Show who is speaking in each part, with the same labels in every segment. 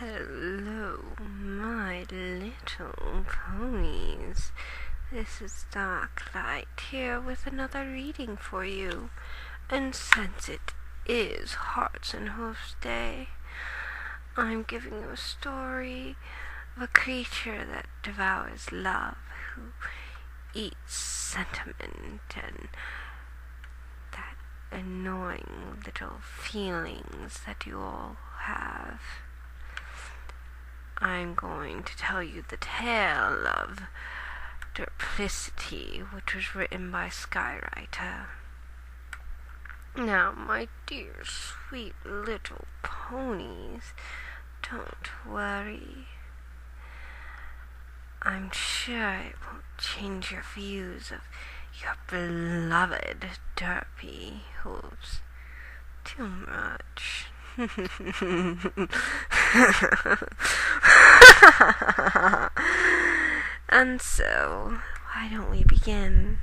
Speaker 1: Hello, my little ponies. This is Darklight here with another reading for you. And since it is Hearts and Hooves Day, I'm giving you a story of a creature that devours love, who eats sentiment and that annoying little feelings that you all have. I'm going to tell you the tale of Derplicity, which was written by Skywriter. Now, my dear, sweet little ponies, don't worry. I'm sure it won't change your views of your beloved Derpy hooves too much. And so, why don't we begin?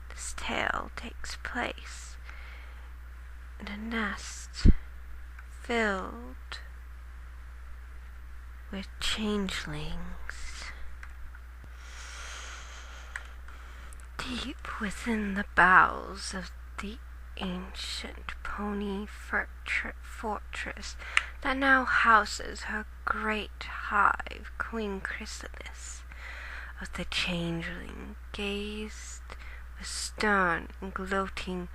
Speaker 1: This tale takes place in a nest filled with changelings. Deep within the bowels of the ancient pony fortress that now houses her great hive, Queen Chrysalis of the changeling gazed with stern and gloating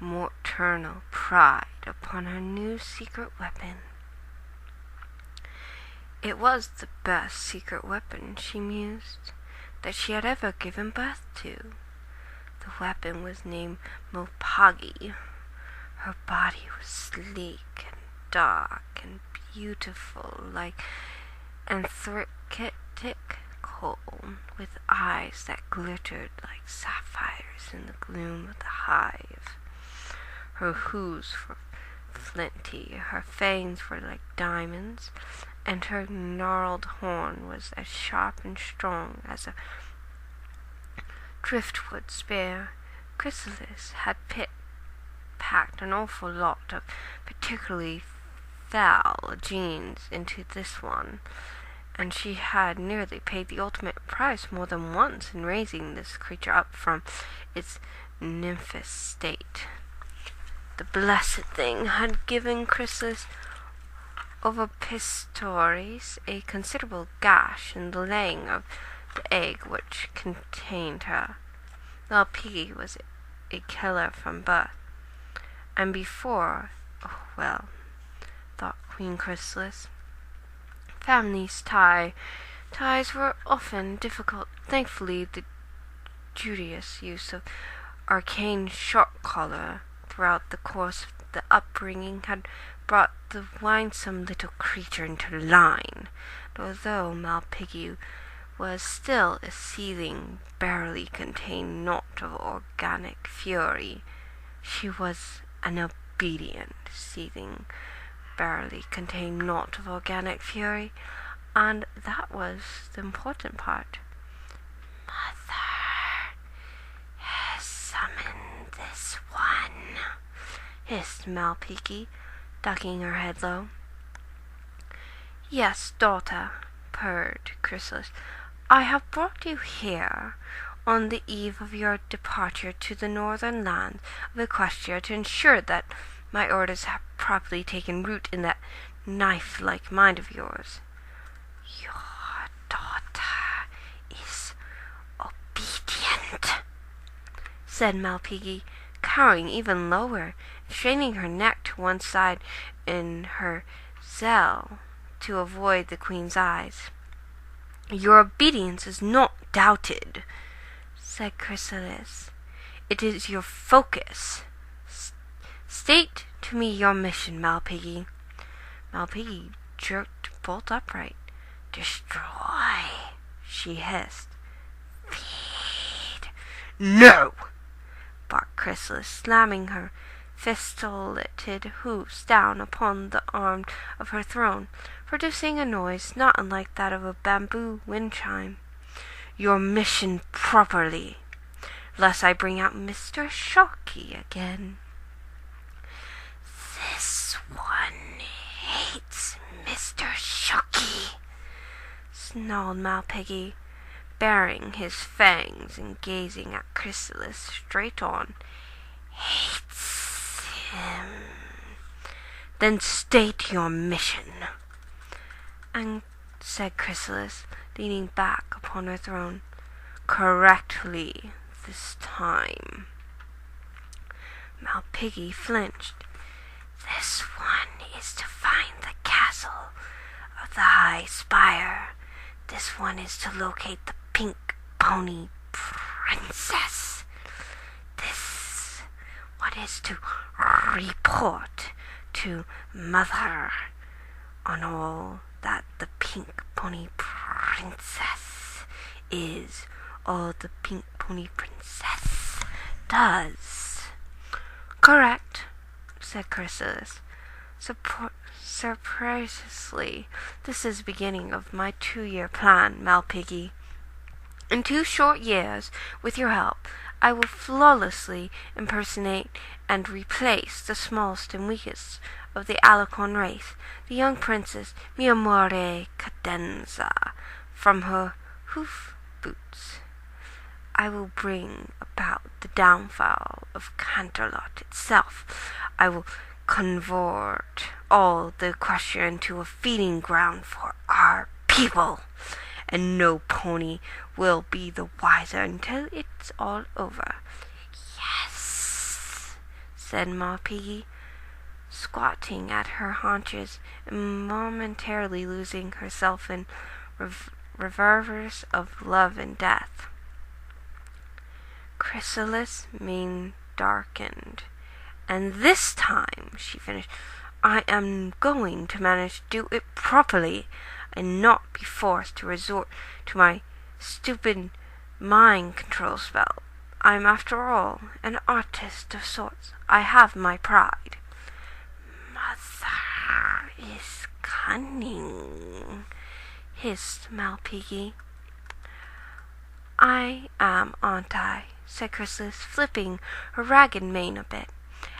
Speaker 1: maternal pride upon her new secret weapon. It was the best secret weapon, she mused, that she had ever given birth to. The weapon was named Mopagi. Her body was sleek and dark and beautiful, like anthracitic coal, with eyes that glittered like sapphires in the gloom of the hive. Her hooves were flinty, her fangs were like diamonds, and her gnarled horn was as sharp and strong as a driftwood spear. Chrysalis had packed an awful lot of particularly foul genes into this one, and she had nearly paid the ultimate price more than once in raising this creature up from its nymphous state. The blessed thing had given Chrysalis oviparitories a considerable gash in the laying of the egg which contained her. Little Piggy was a killer from birth, and before, thought Queen Chrysalis, families' ties were often difficult. Thankfully, the judicious use of arcane shock collar throughout the course of the upbringing had brought the winsome little creature into line. Although Malpiggy was still a seething, barely contained knot of organic fury, she was an obedient, seething, barely contained knot of organic fury, and that was the important part. Mother has summoned this one, hissed Malpiggy, ducking her head low. Yes, daughter, purred Chrysalis. I have brought you here on the eve of your departure to the northern lands of Equestria to ensure that my orders have properly taken root in that knife-like mind of yours. Your daughter is obedient, said Malpiggy, cowering even lower, straining her neck to one side in her zeal to avoid the queen's eyes. Your obedience is not doubted, said Chrysalis. It is your focus. State to me your mission, Malpiggy. Malpiggy jerked bolt upright. Destroy, she hissed. Feed. No, barked Chrysalis, slamming her fistulated hoofs down upon the arm of her throne, producing a noise not unlike that of a bamboo wind chime. Your mission properly, lest I bring out Mr. Shocky again. This one hates Mr. snarled Malpighi, baring his fangs and gazing at Chrysalis straight on. Hates him. Then state your mission. And said Chrysalis, leaning back upon her throne, correctly this time. Malpighi flinched. This one is to find the castle of the High Spire. This one is to locate the pink pony princess. This one is to report to Mother on all that the pink pony princess is, all the pink pony princess does. Correct, said Chrysalis. Surprisingly, this is the beginning of my 2-year plan, Malpighi. In 2 short years, with your help, I will flawlessly impersonate and replace the smallest and weakest of the Alicorn race, the young princess Miamore Cadenza, from her hoof boots. I will bring about the downfall of Canterlot itself. I will convert all the Equestria into a feeding ground for our people, and no pony will be the wiser until it's all over. Yes, said Malpighi, squatting at her haunches and momentarily losing herself in reverbers of love and death. Chrysalis' mane darkened. And this time, she finished, I am going to manage to do it properly and not be forced to resort to my stupid mind control spell. I am, after all, an artist of sorts. I have my pride. Mother is cunning, hissed Malpighi. I am, aren't I? Said Chrysalis, flipping her ragged mane a bit.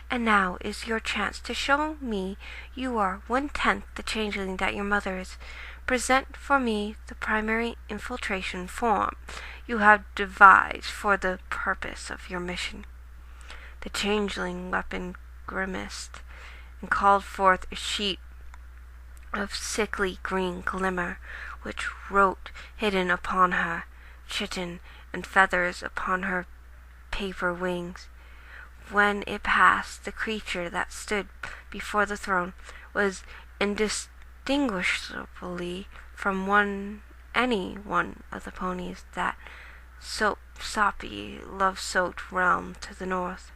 Speaker 1: And now is your chance to show me you are 1/10 the changeling that your mother is. Present for me the primary infiltration form you have devised for the purpose of your mission. The changeling weapon grimaced and called forth a sheet of sickly green glimmer, which wrote hidden upon her chitin and feathers upon her paper wings. When it passed, the creature that stood before the throne was indistinguishably from any one of the ponies that soppy, love-soaked realm to the north.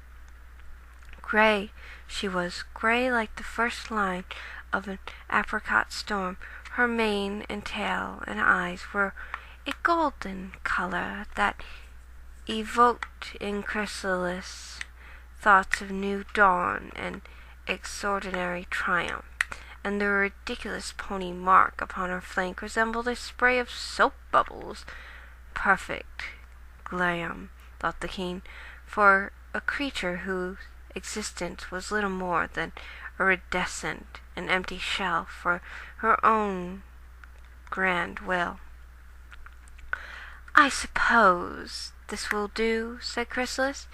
Speaker 1: Grey she was, grey like the first line of an apricot storm. Her mane and tail and eyes were a golden color that evoked in Chrysalis thoughts of new dawn and extraordinary triumph, and the ridiculous pony mark upon her flank resembled a spray of soap bubbles. Perfect glam, thought the king, for a creature whose existence was little more than a iridescent and empty shell for her own grand will. I suppose this will do, said Chrysalis,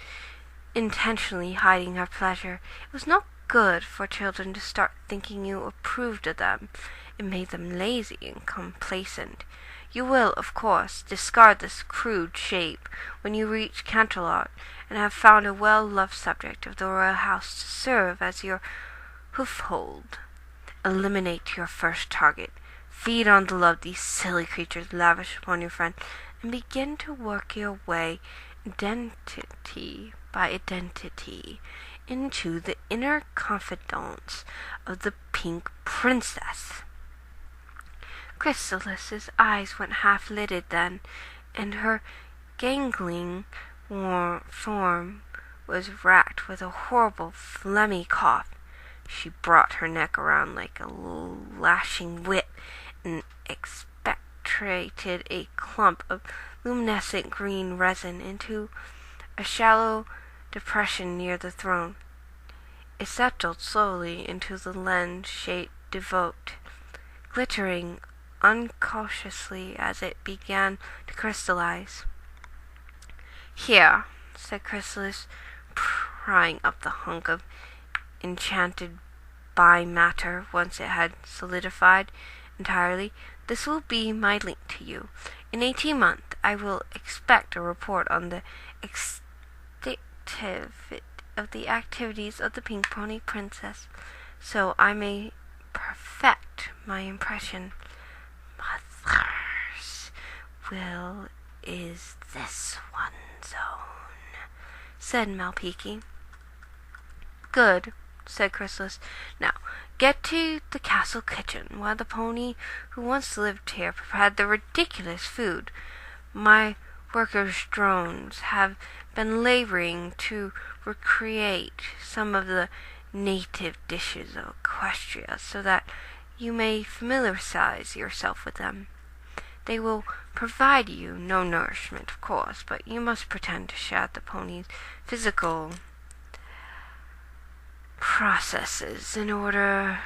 Speaker 1: intentionally hiding her pleasure. It was not good for children to start thinking you approved of them. It made them lazy and complacent. You will, of course, discard this crude shape when you reach Canterlot and have found a well-loved subject of the royal house to serve as your hoofhold. Eliminate your first target. Feed on the love these silly creatures lavish upon your friend, and begin to work your way identity by identity into the inner confidants of the Pink Princess. Chrysalis's eyes went half-lidded then, and her gangling form was racked with a horrible phlegmy cough. She brought her neck around like a lashing whip and expectorated a clump of luminescent green resin into a shallow depression near the throne. It settled slowly into the lens-shaped devote, glittering uncautiously as it began to crystallize. "Here," said Chrysalis, prying up the hunk of enchanted bi-matter once it had solidified entirely. "This will be my link to you. In 18 months I will expect a report on the of the activities of the Pink Pony Princess, so I may perfect my impression. Mother's will is this one's own," said Malpighi. "Good," said Chrysalis. "Now get to the castle kitchen, while the pony who once lived here prepared the ridiculous food. My workers' drones have been laboring to recreate some of the native dishes of Equestria, so that you may familiarize yourself with them. They will provide you no nourishment, of course, but you must pretend to share the pony's physical processes in order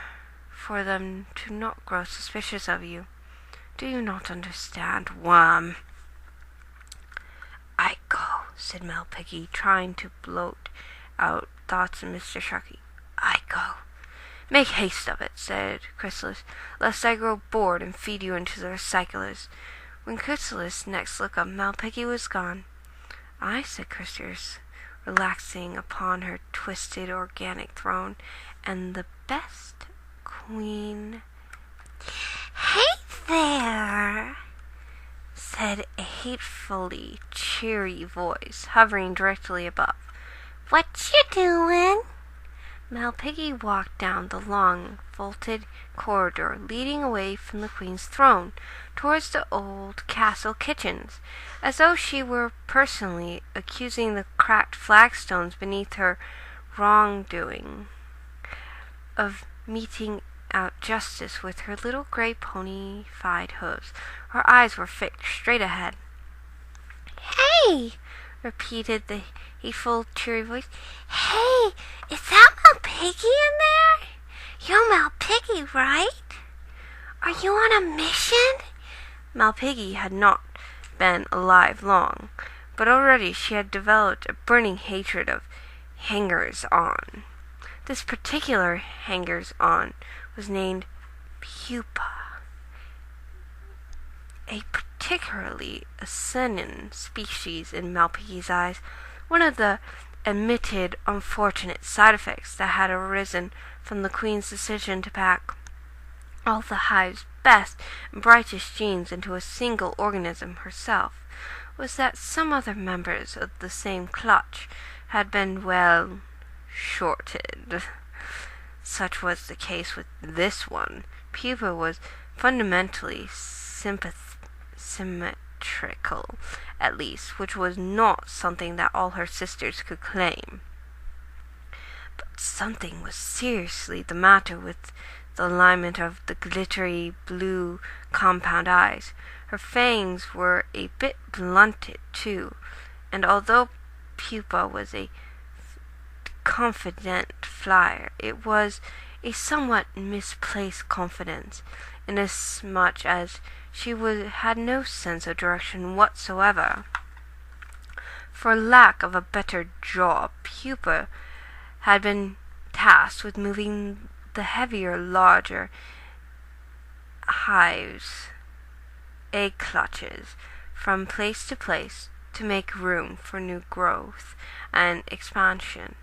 Speaker 1: for them to not grow suspicious of you. Do you not understand, worm?" "I go," said Malpighi, trying to blurt out thoughts of Mr. Sharkey. "I go." "Make haste of it," said Chrysalis, "lest I grow bored and feed you into the recyclers." When Chrysalis next looked up, Malpighi was gone. "Aye," said Chrysalis, relaxing upon her twisted organic throne, "and the best queen—" "Hey there!" said a hatefully cheery voice, hovering directly above. "What you doing?" Malpighi walked down the long, vaulted corridor leading away from the Queen's throne towards the old castle kitchens, as though she were personally accusing the cracked flagstones beneath her wrongdoing of meting out justice with her little gray pony-fied hooves. Her eyes were fixed straight ahead. "Hey!" repeated the hateful, cheery voice. "Hey, is that Malpighi in there? You're Malpighi, right? Are you on a mission?" Malpighi had not been alive long, but already she had developed a burning hatred of hangers-on. This particular hangers-on was named Pupa, a particularly ascendant species in Malpighi's eyes, one of the admitted unfortunate side effects that had arisen from the Queen's decision to pack all the hive's best and brightest genes into a single organism herself, was that some other members of the same clutch had been, well, shorted. Such was the case with this one. Pupa was fundamentally symmetrical, at least, which was not something that all her sisters could claim. But something was seriously the matter with the alignment of the glittery blue compound eyes. Her fangs were a bit blunted, too, and although Pupa was a confident flyer, it was a somewhat misplaced confidence, inasmuch as she had no sense of direction whatsoever. For lack of a better job, Pupa had been tasked with moving the heavier, larger hive's egg clutches from place to place to make room for new growth and expansion.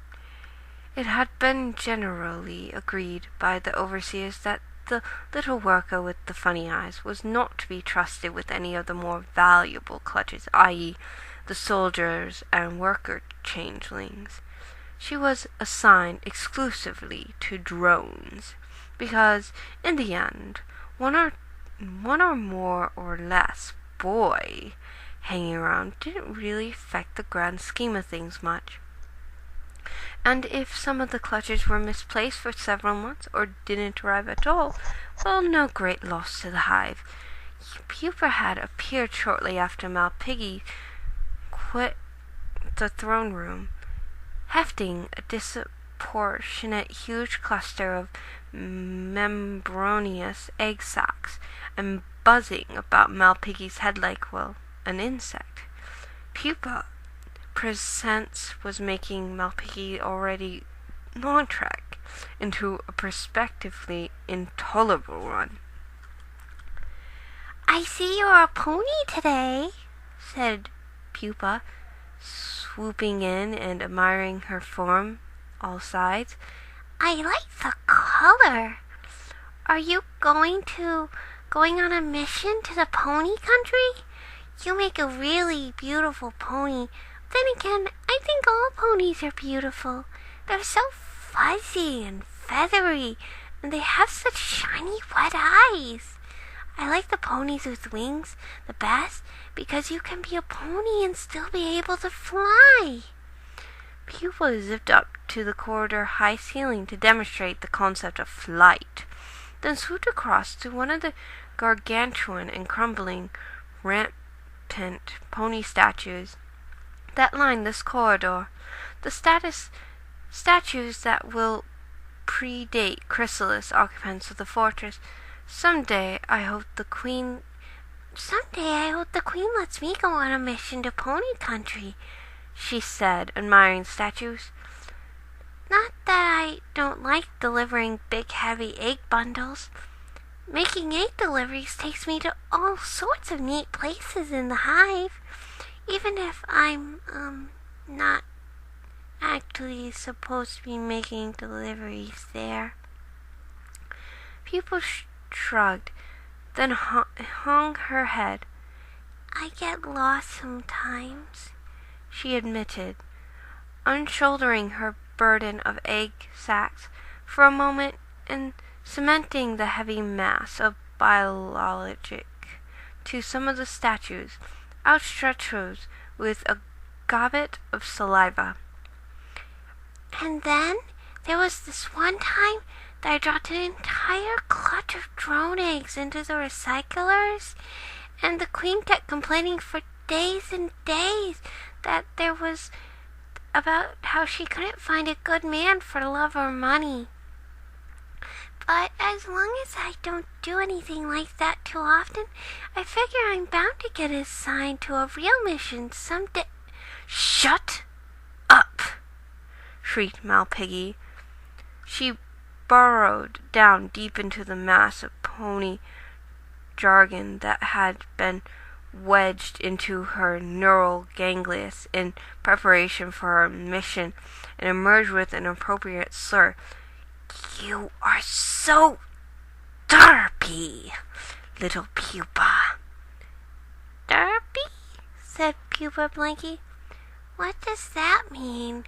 Speaker 1: It had been generally agreed by the overseers that the little worker with the funny eyes was not to be trusted with any of the more valuable clutches, i.e., the soldiers and worker changelings. She was assigned exclusively to drones, because, in the end, one or more or less boy hanging around didn't really affect the grand scheme of things much. And if some of the clutches were misplaced for several months, or didn't arrive at all, well, no great loss to the hive. Pupa had appeared shortly after Malpighi quit the throne room, hefting a disproportionate huge cluster of membranous egg sacs and buzzing about Malpighi's head like, well, an insect. Pupa presents was making Malpighi already non-track into a prospectively intolerable one.
Speaker 2: "I see you're a pony today," said Pupa, swooping in and admiring her form all sides. "I like the color. Are you going on a mission to the pony country? You make a really beautiful pony. Then again, I think all ponies are beautiful. They're so fuzzy and feathery, and they have such shiny wet eyes. I like the ponies with wings the best because you can be a pony and still be able to fly."
Speaker 1: Pupa zipped up to the corridor high ceiling to demonstrate the concept of flight, then swooped across to one of the gargantuan and crumbling, rampant pony statues that lined this corridor. The statues that will predate Chrysalis, occupants of the fortress. Someday I hope the queen lets me go on a mission to pony country," she said, admiring the statues. "Not that I don't like delivering big heavy egg bundles. Making egg deliveries takes me to all sorts of neat places in the hive, even if I'm not actually supposed to be making deliveries there." Pupa shrugged, then hung her head.
Speaker 2: "I get lost sometimes,"
Speaker 1: she admitted, unshouldering her burden of egg sacs for a moment and cementing the heavy mass of biologic to some of the statues, outstretched with a goblet of saliva.
Speaker 2: "And then there was this one time that I dropped an entire clutch of drone eggs into the recyclers, and the queen kept complaining for days and days about how she couldn't find a good man for love or money. But as long as I don't do anything like that too often, I figure I'm bound to get assigned to a real mission someday."
Speaker 1: "Shut up!" shrieked Malpighi. She burrowed down deep into the mass of pony jargon that had been wedged into her neural ganglia in preparation for her mission, and emerged with an appropriate slur. "You are so derpy, little Pupa."
Speaker 2: "Derpy?" said Pupa blankly. "What does that mean?"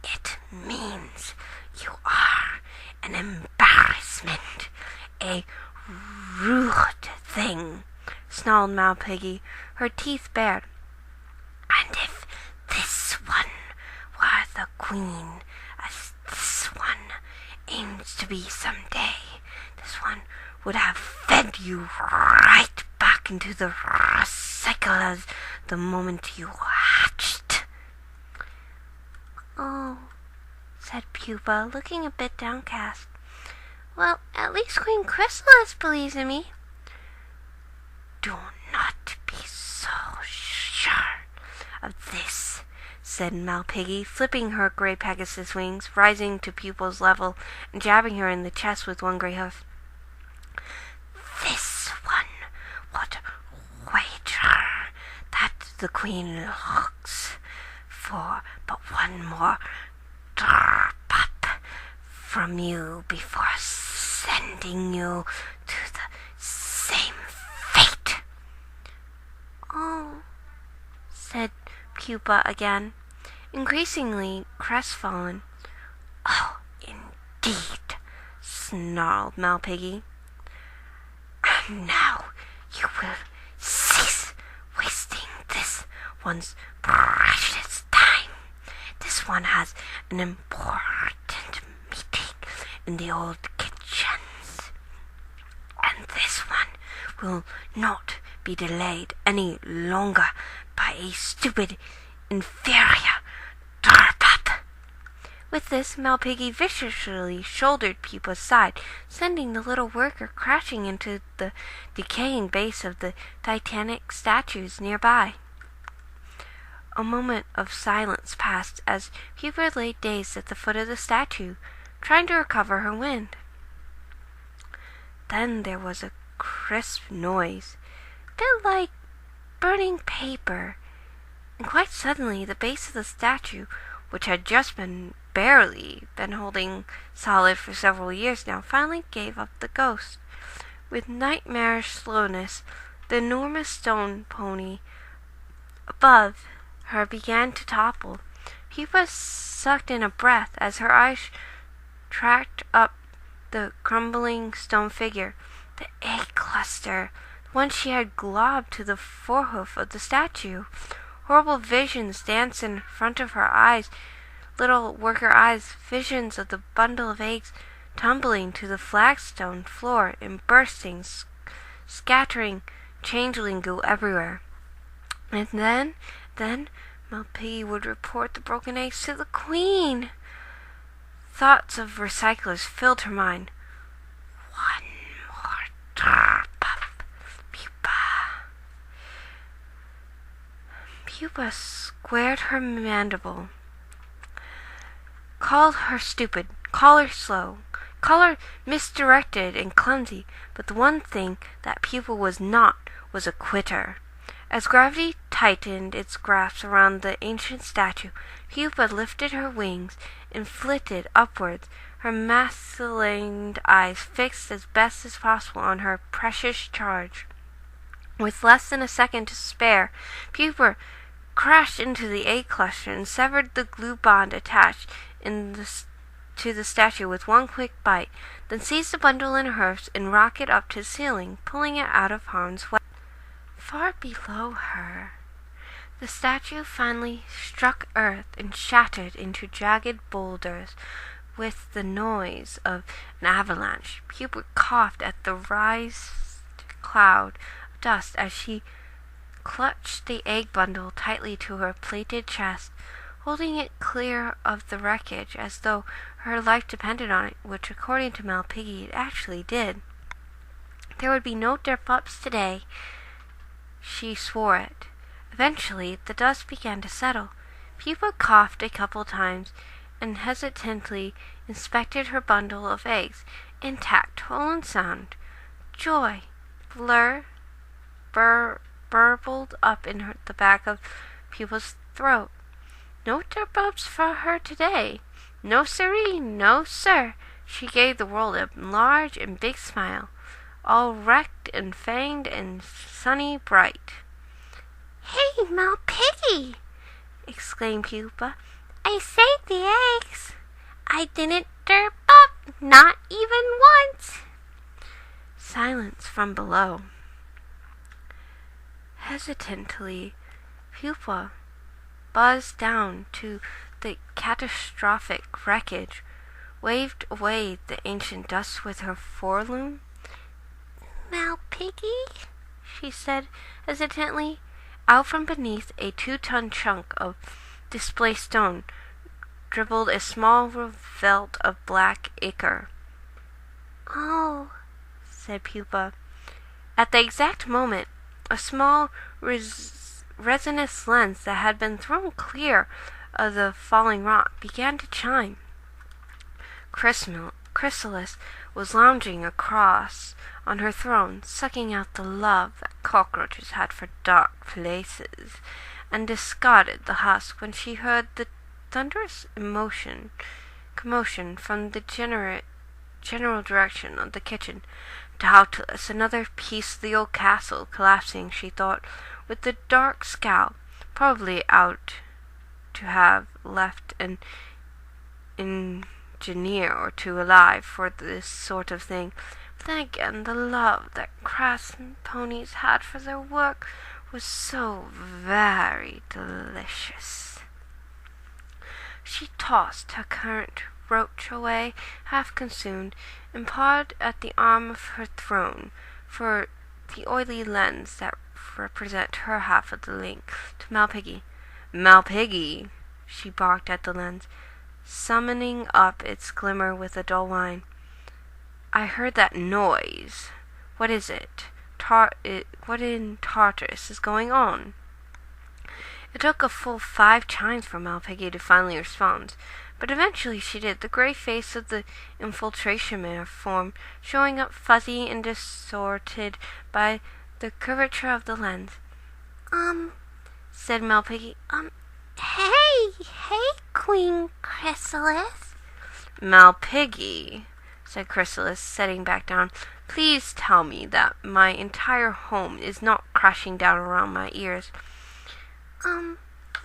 Speaker 1: "It means you are an embarrassment, a rude thing," snarled Malpighi, her teeth bared. "And if this one were the queen, as this one aims to be someday, this one would have fed you right back into the recyclers the moment you hatched."
Speaker 2: "Oh," said Pupa, looking a bit downcast. "Well, at least Queen Chrysalis believes in me."
Speaker 1: "Do not be so sure of this," said Malpighi, flipping her grey Pegasus wings, rising to Pupa's level and jabbing her in the chest with one grey hoof. "This one would wager that the queen looks for but one more drop from you before sending you to the same fate."
Speaker 2: "Oh,"
Speaker 1: said Pupa again, increasingly crestfallen. "Oh, indeed," snarled Malpighi. "And now you will cease wasting this one's precious time. This one has an important meeting in the old kitchens, and this one will not be delayed any longer by a stupid, inferior Derpup. With this, Malpighi viciously shouldered Pupa's side, sending the little worker crashing into the decaying base of the titanic statues nearby. A moment of silence passed as Pupa lay dazed at the foot of the statue, trying to recover her wind. Then there was a crisp noise, a bit like burning paper, and quite suddenly the base of the statue, which had just barely been holding solid for several years now, finally gave up the ghost. With nightmarish slowness, the enormous stone pony above her began to topple. Pupa sucked in a breath as her eyes tracked up the crumbling stone figure, the egg cluster, the one she had globbed to the forehoof of the statue. Horrible visions danced in front of her eyes, little worker eyes, visions of the bundle of eggs tumbling to the flagstone floor and bursting, scattering changeling goo everywhere. And then Malpighi would report the broken eggs to the queen. Thoughts of recyclers filled her mind. One more drop, Pupa. Pupa squared her mandible. Call her stupid, call her slow, call her misdirected and clumsy, but the one thing that Pupa was not was a quitter. As gravity tightened its grasp around the ancient statue, Pupa lifted her wings and flitted upwards, her maculated eyes fixed as best as possible on her precious charge. With less than a second to spare, Pupa crashed into the egg cluster and severed the glue bond attached to the statue with one quick bite, then seized the bundle in her hoofs and rocketed up to the ceiling, pulling it out of harm's way. Far below her, the statue finally struck earth and shattered into jagged boulders with the noise of an avalanche. Pupa coughed at the raised cloud of dust as she clutched the egg bundle tightly to her plated chest, holding it clear of the wreckage as though her life depended on it, which, according to Malpighi, it actually did. There would be no Derplicity today. She swore it. Eventually, the dust began to settle. Pupa coughed a couple times and hesitantly inspected her bundle of eggs, intact, whole and sound. Joy, burbled up in the back of Pupa's throat. No Derplicity for her today. No siree, no sir. She gave the world a large and big smile, all wrecked and fanged and sunny bright.
Speaker 2: Hey, Malpighi! exclaimed Pupa. I saved the eggs. I didn't derp up, not even once.
Speaker 1: Silence from below. Hesitantly, Pupa buzzed down to the catastrophic wreckage, waved away the ancient dust with her foreloom.
Speaker 2: Malpighi,
Speaker 1: she said hesitantly. Out from beneath a 2-ton chunk of displaced stone dribbled a small velvet of black ichor.
Speaker 2: Oh,
Speaker 1: said Pupa. At the exact moment, a small resinous lens that had been thrown clear of the falling rock began to chime. Chrysalis was lounging across on her throne, sucking out the love that cockroaches had for dark places, and discarded the husk when she heard the thunderous commotion from the general direction of the kitchen. Doubtless another piece of the old castle collapsing, she thought, with a dark scowl, probably out to have left an engineer or two alive for this sort of thing. But then again, the love that craftsmen ponies had for their work was so very delicious. She tossed her current roach away, half consumed, and pawed at the arm of her throne for the oily lens that represented her half of the link to Malpighi. Malpighi, she barked at the lens. summoning up its glimmer with a dull whine. I heard that noise. What is it? What in Tartarus is going on? It took a full 5 chimes for Malpighi to finally respond, but eventually she did. The gray face of the infiltration mare formed, showing up fuzzy and distorted by the curvature of the lens. Said Malpighi.
Speaker 2: Hey, Queen Chrysalis.
Speaker 1: Malpighi, said Chrysalis, setting back down. Please tell me that my entire home is not crashing down around my ears.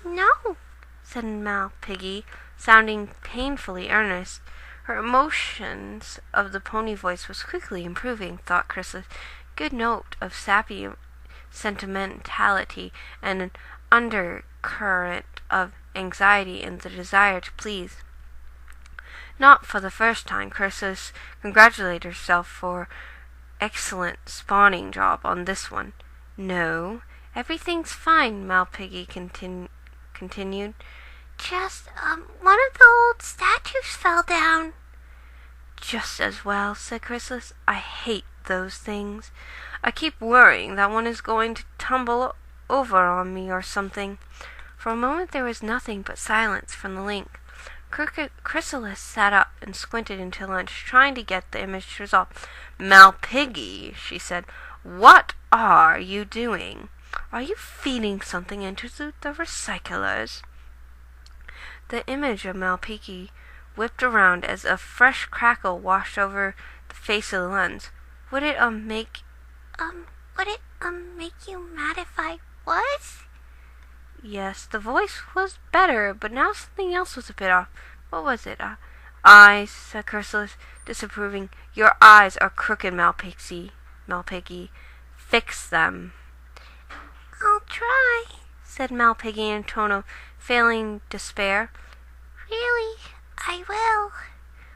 Speaker 2: No,
Speaker 1: said Malpighi, sounding painfully earnest. Her emotions of the pony voice was quickly improving, thought Chrysalis. Good note of sappy sentimentality and an undercurrent of anxiety and the desire to please. Not for the first time, Chrysalis congratulated herself for excellent spawning job on this one. No, everything's fine, Malpighi continued.
Speaker 2: Just, one of the old statues fell down.
Speaker 1: Just as well, said Chrysalis. I hate those things. I keep worrying that one is going to tumble over on me or something. For a moment there was nothing but silence from the link. Chrysalis sat up and squinted into lunch, trying to get the image to resolve. Malpighi, she said, what are you doing? Are you feeding something into the recyclers? The image of Malpighi whipped around as a fresh crackle washed over the face of the lens. Would it make
Speaker 2: you mad if I was?
Speaker 1: Yes, the voice was better, but now something else was a bit off. What was it? Eyes, said Chrysalis, disapproving. Your eyes are crooked, Malpighi. Fix them.
Speaker 2: I'll try,
Speaker 1: said Malpighi in a tone of failing despair.
Speaker 2: Really, I will.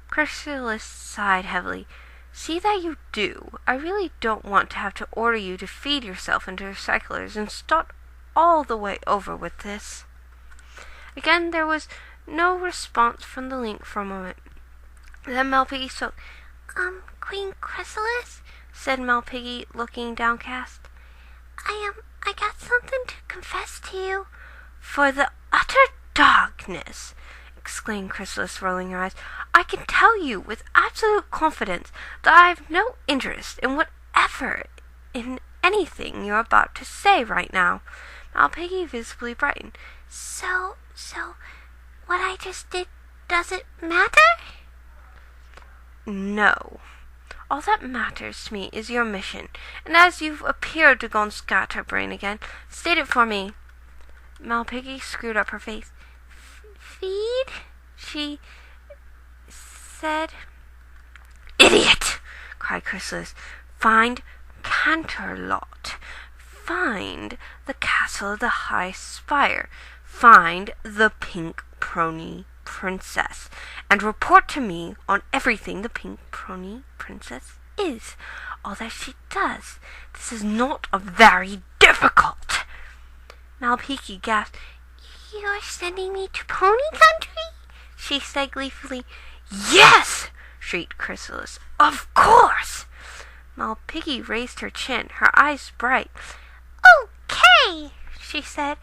Speaker 1: Chrysalis sighed heavily. See that you do. I really don't want to have to order you to feed yourself into recyclers and start all the way over with this. Again there was no response from the link for a moment. Then Malpighi spoke.
Speaker 2: Queen Chrysalis,
Speaker 1: said Malpighi, looking downcast.
Speaker 2: I got something to confess to you.
Speaker 1: For the utter darkness, exclaimed Chrysalis, rolling her eyes. I can tell you with absolute confidence that I have no interest in anything you're about to say right now. Malpighi visibly brightened.
Speaker 2: So, what I just did, does it matter?
Speaker 1: No. All that matters to me is your mission, and as you've appeared to go on scatterbrain again, state it for me. Malpighi screwed up her face.
Speaker 2: Feed?
Speaker 1: She said. Idiot! Cried Chrysalis. Find Canterlot. Find the castle of the high spire. Find the pink pony princess, and report to me on everything the pink pony princess is, all that she does. This is not very difficult. Malpighi gasped.
Speaker 2: You're sending me to Pony Country?
Speaker 1: She said gleefully. Yes! shrieked Chrysalis. Of course! Malpighi raised her chin, her eyes bright.
Speaker 2: Okay, she said.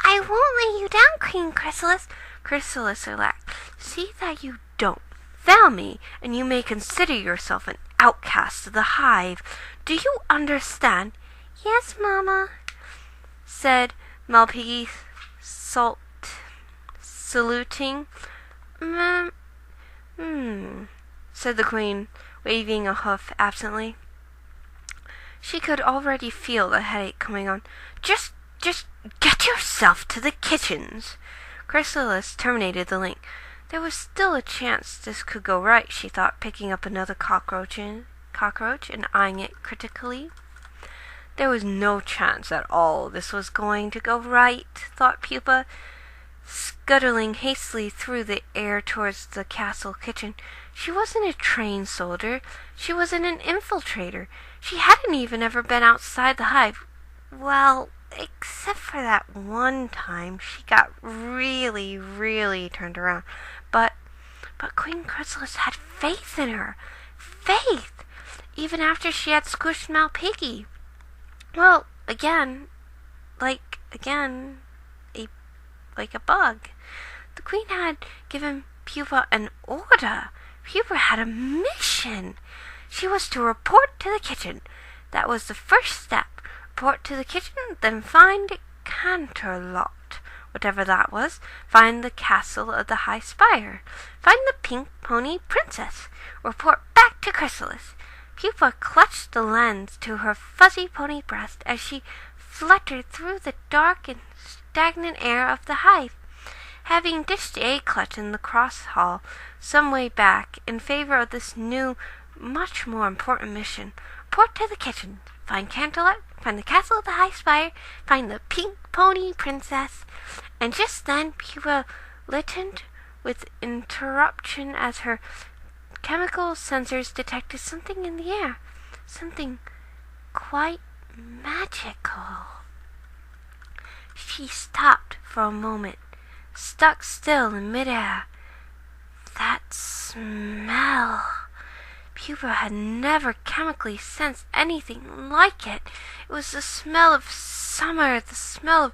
Speaker 2: I won't lay you down, Queen Chrysalis.
Speaker 1: Chrysalis relaxed. See that you don't fail me, and you may consider yourself an outcast of the hive. Do you understand?
Speaker 2: Yes, Mama,
Speaker 1: said Malpighi, saluting. Said the Queen, waving a hoof absently. She could already feel the headache coming on. Just get yourself to the kitchens. Chrysalis terminated the link. There was still a chance this could go right, she thought, picking up another cockroach and eyeing it critically. There was no chance at all this was going to go right, thought Pupa, scuttling hastily through the air towards the castle kitchen. She wasn't a trained soldier. She wasn't an infiltrator. She hadn't even ever been outside the hive. Well, except for that one time she got really turned around. But But Queen Chrysalis had faith in her. Faith! Even after she had squished Malpighi. Well, again, like a bug. The queen had given Pupa an order. Pupa had a mission. She was to report to the kitchen. That was the first step. Report to the kitchen, then find Canterlot, whatever that was. Find the castle of the High Spire. Find the pink pony princess. Report back to Chrysalis. Pupa clutched the lens to her fuzzy pony breast as she fluttered through the dark and stagnant air of the hive. Having ditched the egg clutch in the cross hall some way back in favor of this new, much more important mission, report to the kitchen, find Canterlot, find the castle of the High Spire, find the pink pony princess, and just then Pupa listened with interruption as her chemical sensors detected something in the air, something quite magical. She stopped for a moment, stuck still in midair. That smell! Pupa had never chemically sensed anything like it. It was the smell of summer, the smell of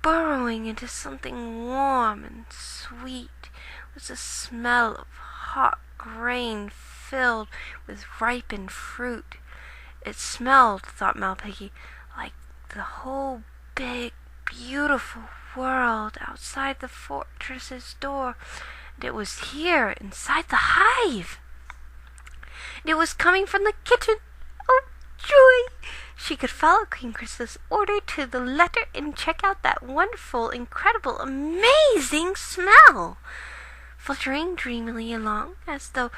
Speaker 1: burrowing into something warm and sweet. It was the smell of hot grain filled with ripened fruit. It smelled, thought Malpighi, like the whole big, beautiful world outside the fortress's door. And it was here, inside the hive. And it was coming from the kitchen. Oh, joy! She could follow Queen Chrysalis' order to the letter and check out that wonderful, incredible, amazing smell. Fluttering dreamily along, as though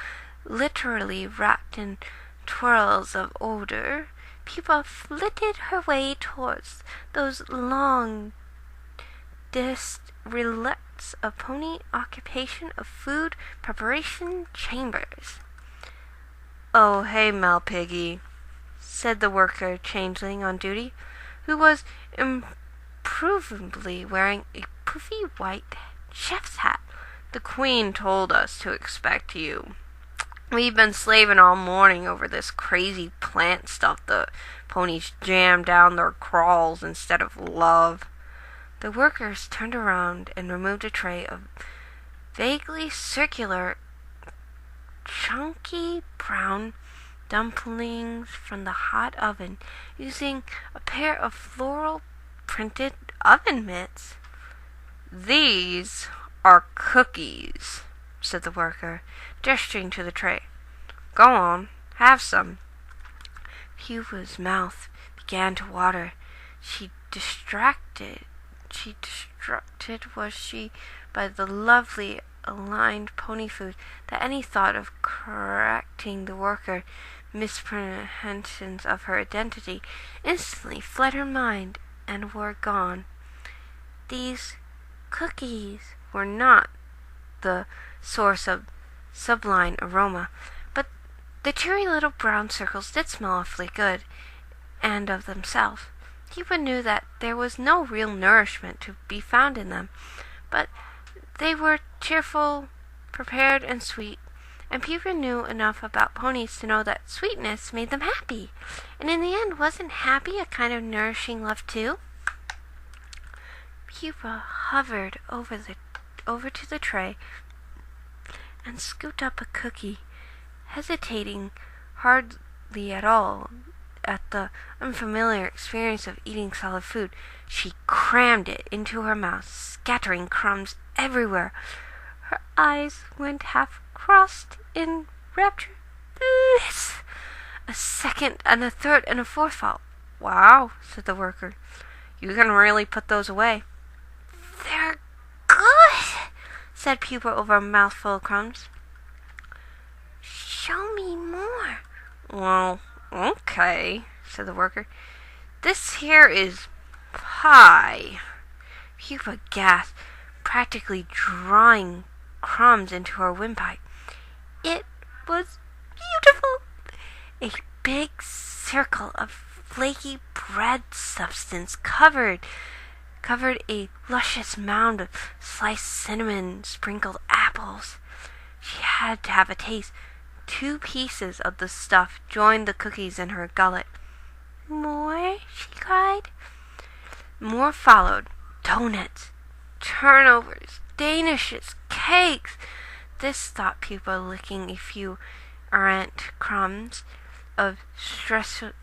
Speaker 1: literally wrapped in twirls of odor, Pupa flitted her way towards those long, relics of pony occupation of food preparation chambers. "Oh, hey, Malpighi," said the worker changeling on duty, who was improvably wearing a poofy white chef's hat. "The queen told us to expect you. We've been slaving all morning over this crazy plant stuff the ponies jam down their crawls instead of love." The workers turned around and removed a tray of vaguely circular, chunky brown dumplings from the hot oven, using a pair of floral printed oven mitts. "These are cookies," said the worker, gesturing to the tray. "Go on, have some." Pupa's mouth began to water. Distracted was she by the lovely aligned pony food that any thought of correcting the worker misapprehensions of her identity instantly fled her mind and were gone. These cookies were not the source of sublime aroma, but the cheery little brown circles did smell awfully good, and of themselves. Pupa knew that there was no real nourishment to be found in them, but they were cheerful, prepared, and sweet, and Pupa knew enough about ponies to know that sweetness made them happy, and in the end, wasn't happy a kind of nourishing love too? Pupa hovered over to the tray and scooped up a cookie, hesitating hardly at all at the unfamiliar experience of eating solid food. She crammed it into her mouth, scattering crumbs everywhere. Her eyes went half-crossed in rapture. Bliss! A second and a third and a fourth fall. "Wow," said the worker. "You can really put those away." "They're good," said Pupa over a mouthful of crumbs. "Show me more." "Well, okay," said the worker. "This here is pie." Pupa gasped, practically drawing crumbs into her windpipe. It was beautiful. A big circle of flaky bread substance covered a luscious mound of sliced cinnamon sprinkled apples. She had to have a taste. 2 pieces of the stuff joined the cookies in her gullet.
Speaker 2: More? She cried.
Speaker 1: More followed. Donuts, turnovers, danishes, cakes. This, thought Pupa, licking a few errant crumbs of stressly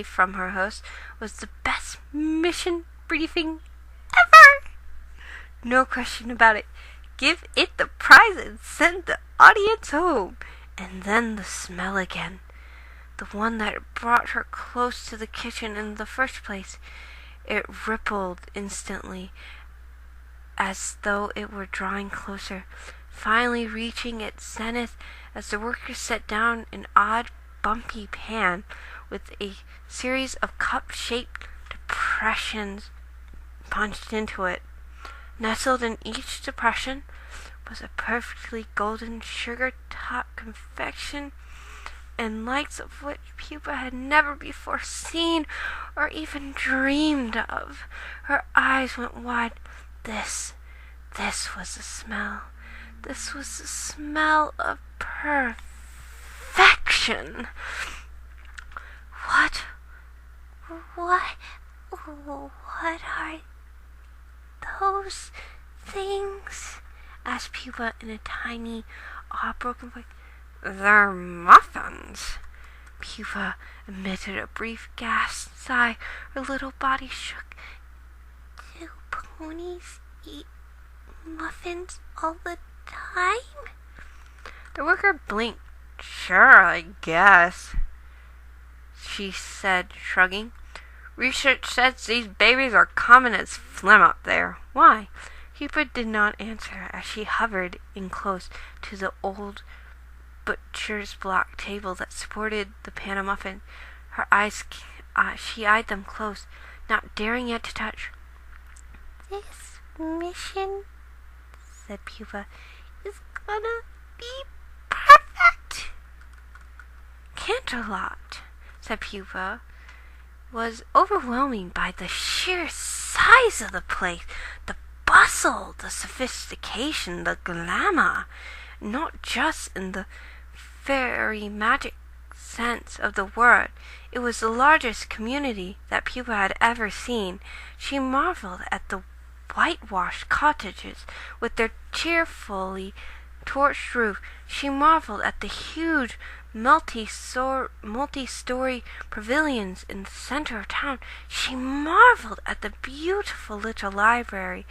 Speaker 1: from her host, was the best mission briefing ever. No question about it. Give it the prize and send the audience home. And then the smell again. The one that brought her close to the kitchen in the first place. It rippled instantly, as though it were drawing closer, finally reaching its zenith as the workers set down an odd, bumpy pan with a series of cup-shaped depressions punched into it. Nestled in each depression was a perfectly golden sugar-topped confection, and lights of which Pupa had never before seen or even dreamed of. Her eyes went wide. This was the smell. This was the smell of perfection.
Speaker 2: What are those things? Asked Pupa in a tiny, awe-broken voice.
Speaker 1: They're muffins. Pupa emitted a brief gasp sigh. Her little body shook.
Speaker 2: Do ponies eat muffins all the time?
Speaker 1: The worker blinked. Sure, I guess, she said, shrugging. Research says these babies are common as phlegm up there. Why? Pupa did not answer as she hovered in close to the old butcher's block table that supported the pan of muffin. Her eyes, she eyed them close, not daring yet to touch.
Speaker 2: This mission, said Pupa, is gonna be perfect.
Speaker 1: Canterlot, said Pupa, was overwhelming by the sheer size of the place, the bustle, the sophistication, the glamour, not just in the fairy magic sense of the word. It was the largest community that Pupa had ever seen. She marveled at the whitewashed cottages with their cheerfully torched roof. She marveled at the huge multi-story pavilions in the center of town. She marveled at the beautiful little library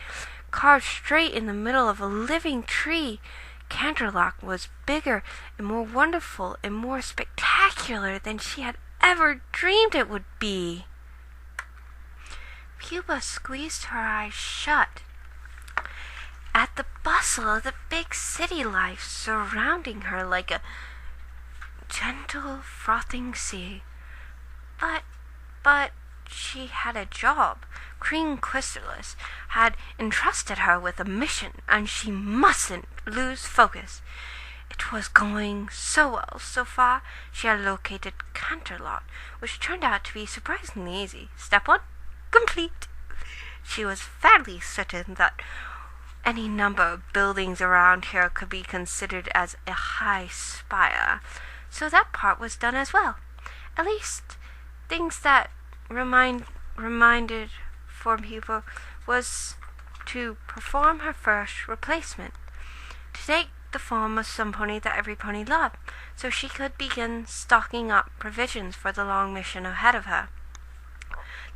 Speaker 1: carved straight in the middle of a living tree. Canterlot was bigger and more wonderful and more spectacular than she had ever dreamed it would be. Pupa squeezed her eyes shut at the bustle of the big city life surrounding her like a gentle, frothing sea. But she had a job. Queen Chrysalis had entrusted her with a mission, and she mustn't lose focus. It was going so well so far. She had located Canterlot, which turned out to be surprisingly easy. Step 1, complete. She was fairly certain that any number of buildings around here could be considered as a high spire, so that part was done as well. At least things that reminded for Pupa was to perform her first replacement, to take the form of some pony that every pony loved, so she could begin stocking up provisions for the long mission ahead of her.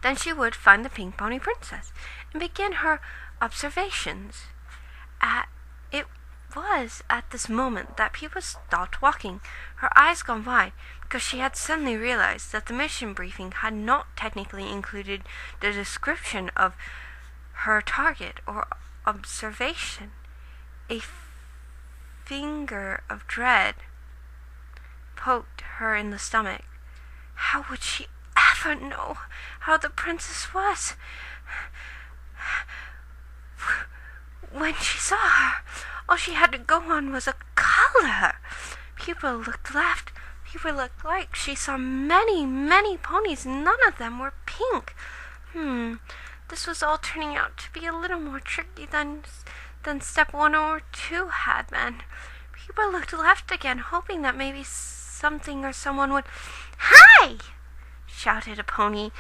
Speaker 1: Then she would find the Pink Pony Princess and begin her observations. It was at this moment that Pupa stopped walking, her eyes gone wide, because she had suddenly realized that the mission briefing had not technically included the description of her target or observation. A finger of dread poked her in the stomach. How would she ever know how the princess was? When she saw her, all she had to go on was a color. Pupa looked left. Pupa looked right. She saw many, many ponies. None of them were pink. This was all turning out to be a little more tricky than than step 1 or 2 had been. Pupa looked left again, hoping that maybe something or someone would... "Hi!" shouted a pony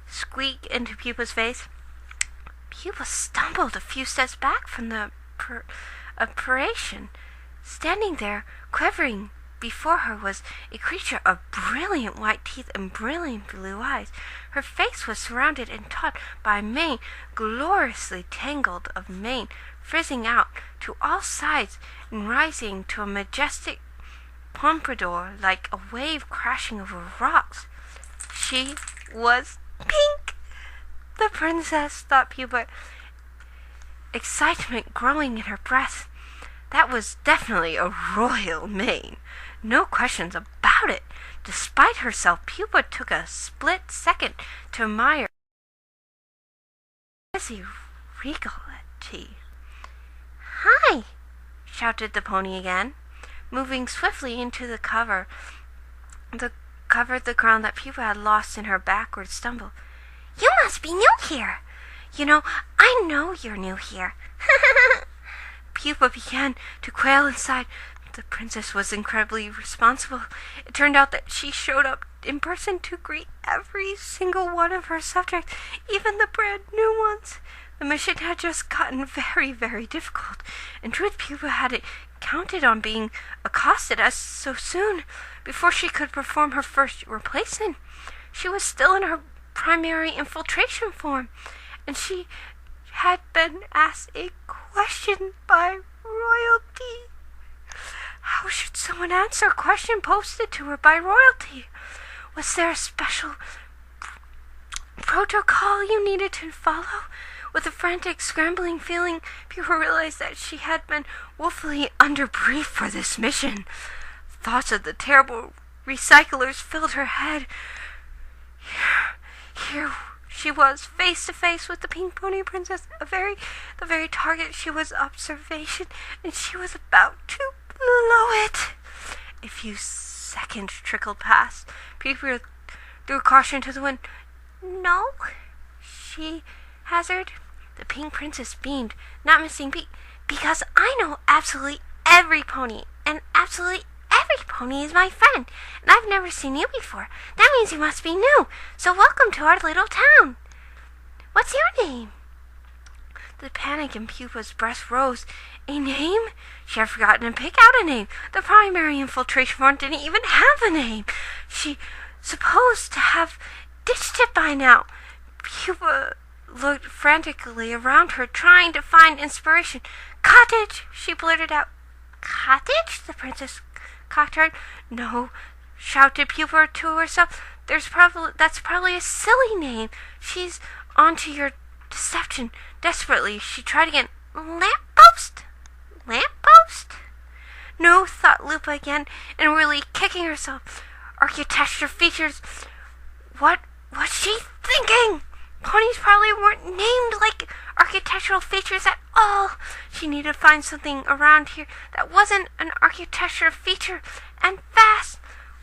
Speaker 1: squeak into Pupa's face. Pupa stumbled a few steps back from the apparition. Standing there, quivering before her, was a creature of brilliant white teeth and brilliant blue eyes. Her face was surrounded and topped by a mane gloriously tangled of mane, frizzing out to all sides and rising to a majestic pompadour like a wave crashing over rocks. She was pink! The princess, thought Pupa, excitement growing in her breast. That was definitely a royal mane. No questions about it. Despite herself, Pupa took a split second to admire his regality. "Hi!" shouted the pony again, moving swiftly into the covered the ground that Pupa had lost in her backward stumble. "You must be new here. You know, I know you're new here." Pupa began to quail inside. The princess was incredibly responsible. It turned out that she showed up in person to greet every single one of her subjects, even the brand new ones. The mission had just gotten very, very difficult. In truth, Pupa hadn't counted on being accosted as so soon before she could perform her first replacement. She was still in her primary infiltration form, and she had been asked a question by royalty. How should someone answer a question posted to her by royalty? Was there a special protocol you needed to follow? With a frantic, scrambling feeling, Pupa realized that she had been woefully underbriefed for this mission. Thoughts of the terrible recyclers filled her head. Here she was, face to face with the Pink Pony Princess, the very target she was observation, and she was about to blow it. A few seconds trickled past. Pupa threw caution to the wind. "No," she hazarded. The Pink Princess beamed, not missing a beat. "Because I know absolutely every pony, and absolutely every pony is my friend, and I've never seen you before. That means you must be new, so welcome to our little town. What's your name?" The panic in Pupa's breast rose. A name? She had forgotten to pick out a name. The primary infiltration form didn't even have a name. She supposed to have ditched it by now. Pupa looked frantically around her, trying to find inspiration. "Cottage," she blurted out. "Cottage?" The princess cocked her head. "No," shouted Pupa to herself. That's probably a silly name. She's onto your deception." Desperately, she tried again. "Lamppost? Lamppost?" "No," thought Lupa again, and really kicking herself. Architecture features. What was she thinking? Ponies probably weren't named like architectural features at all. She needed to find something around here that wasn't an architecture feature, and fast.